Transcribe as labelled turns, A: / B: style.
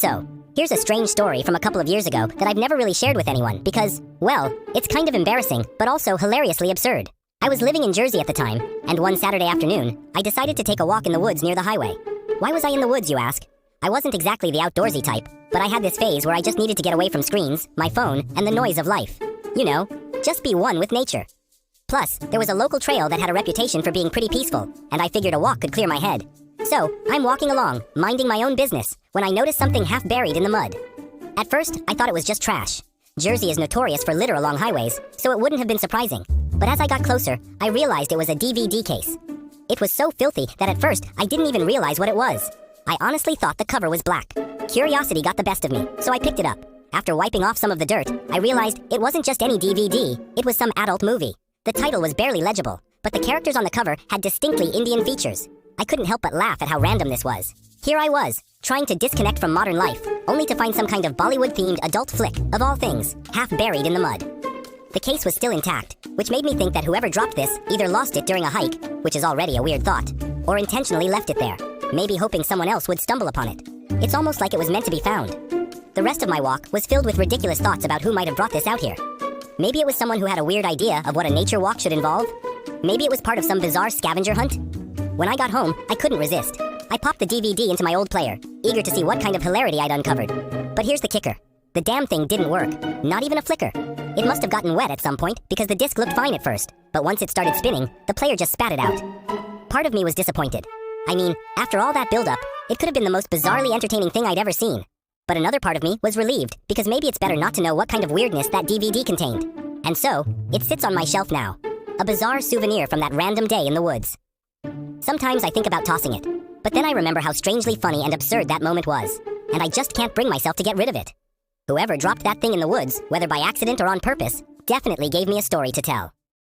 A: So, here's a strange story from a couple of years ago that I've never really shared with anyone because, well, it's kind of embarrassing, but also hilariously absurd. I was living in Jersey at the time, and one Saturday afternoon, I decided to take a walk in the woods near the highway. Why was I in the woods, you ask? I wasn't exactly the outdoorsy type, but I had this phase where I just needed to get away from screens, my phone, and the noise of life. You know, just be one with nature. Plus, there was a local trail that had a reputation for being pretty peaceful, and I figured a walk could clear my head. So, I'm walking along, minding my own business, when I noticed something half buried in the mud. At first, I thought it was just trash. Jersey is notorious for litter along highways, so it wouldn't have been surprising. But as I got closer, I realized it was a DVD case. It was so filthy that at first, I didn't even realize what it was. I honestly thought the cover was black. Curiosity got the best of me, so I picked it up. After wiping off some of the dirt, I realized it wasn't just any DVD, it was some adult movie. The title was barely legible, but the characters on the cover had distinctly Indian features. I couldn't help but laugh at how random this was. Here I was, trying to disconnect from modern life, only to find some kind of Bollywood-themed adult flick, of all things, half buried in the mud. The case was still intact, which made me think that whoever dropped this either lost it during a hike, which is already a weird thought, or intentionally left it there, maybe hoping someone else would stumble upon it. It's almost like it was meant to be found. The rest of my walk was filled with ridiculous thoughts about who might have brought this out here. Maybe it was someone who had a weird idea of what a nature walk should involve. Maybe it was part of some bizarre scavenger hunt. When I got home, I couldn't resist. I popped the DVD into my old player, eager to see what kind of hilarity I'd uncovered. But here's the kicker. The damn thing didn't work. Not even a flicker. It must have gotten wet at some point because the disc looked fine at first, but once it started spinning, the player just spat it out. Part of me was disappointed. I mean, after all that buildup, it could have been the most bizarrely entertaining thing I'd ever seen. But another part of me was relieved because maybe it's better not to know what kind of weirdness that DVD contained. And so, it sits on my shelf now. A bizarre souvenir from that random day in the woods. Sometimes I think about tossing it, but then I remember how strangely funny and absurd that moment was, and I just can't bring myself to get rid of it. Whoever dropped that thing in the woods, whether by accident or on purpose, definitely gave me a story to tell.